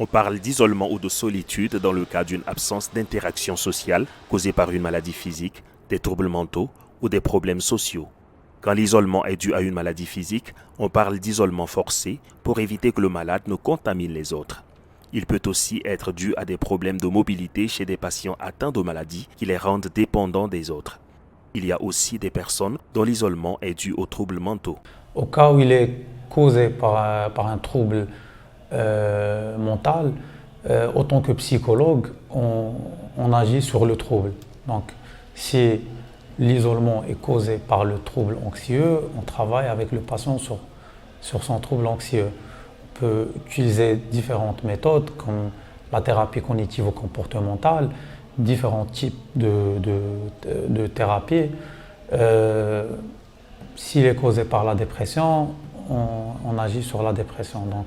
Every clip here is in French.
On parle d'isolement ou de solitude dans le cas d'une absence d'interaction sociale causée par une maladie physique, des troubles mentaux ou des problèmes sociaux. Quand l'isolement est dû à une maladie physique, on parle d'isolement forcé pour éviter que le malade ne contamine les autres. Il peut aussi être dû à des problèmes de mobilité chez des patients atteints de maladies qui les rendent dépendants des autres. Il y a aussi des personnes dont l'isolement est dû aux troubles mentaux. Au cas où il est causé par un trouble mental, autant que psychologue, on agit sur le trouble. Donc, si l'isolement est causé par le trouble anxieux, on travaille avec le patient sur son trouble anxieux. On peut utiliser différentes méthodes comme la thérapie cognitivo-comportementale, différents types de thérapies. S'il est causé par la dépression, on agit sur la dépression. Donc.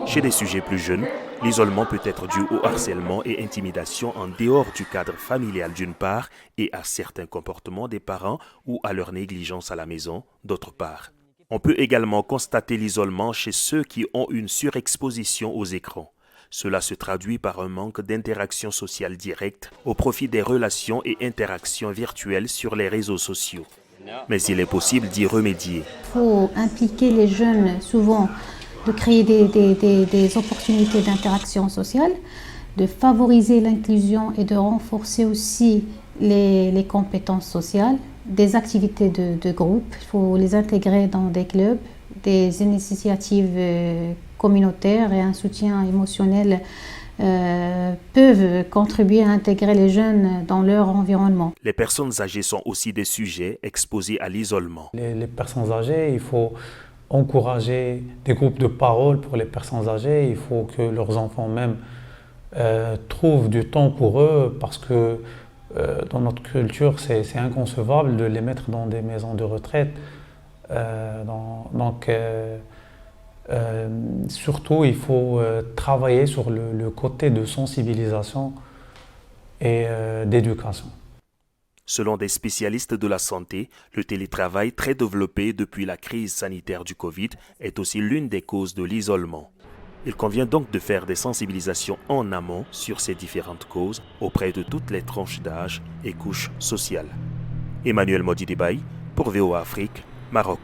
Chez des sujets plus jeunes, l'isolement peut être dû au harcèlement et intimidation en dehors du cadre familial d'une part et à certains comportements des parents ou à leur négligence à la maison d'autre part. On peut également constater l'isolement chez ceux qui ont une surexposition aux écrans. Cela se traduit par un manque d'interaction sociale directe au profit des relations et interactions virtuelles sur les réseaux sociaux. Mais il est possible d'y remédier. Il faut impliquer les jeunes souvent de créer des opportunités d'interaction sociale, de favoriser l'inclusion et de renforcer aussi les compétences sociales, des activités de groupe. Il faut les intégrer dans des clubs, des initiatives communautaires et un soutien émotionnel peuvent contribuer à intégrer les jeunes dans leur environnement. Les personnes âgées sont aussi des sujets exposés à l'isolement. Les personnes âgées, il faut encourager des groupes de parole pour les personnes âgées. Il faut que leurs enfants même trouvent du temps pour eux parce que dans notre culture, c'est inconcevable de les mettre dans des maisons de retraite. Surtout, il faut travailler sur le côté de sensibilisation et d'éducation. Selon des spécialistes de la santé, le télétravail très développé depuis la crise sanitaire du Covid est aussi l'une des causes de l'isolement. Il convient donc de faire des sensibilisations en amont sur ces différentes causes auprès de toutes les tranches d'âge et couches sociales. Emmanuel Modi Debaï pour VOA Afrique, Maroc.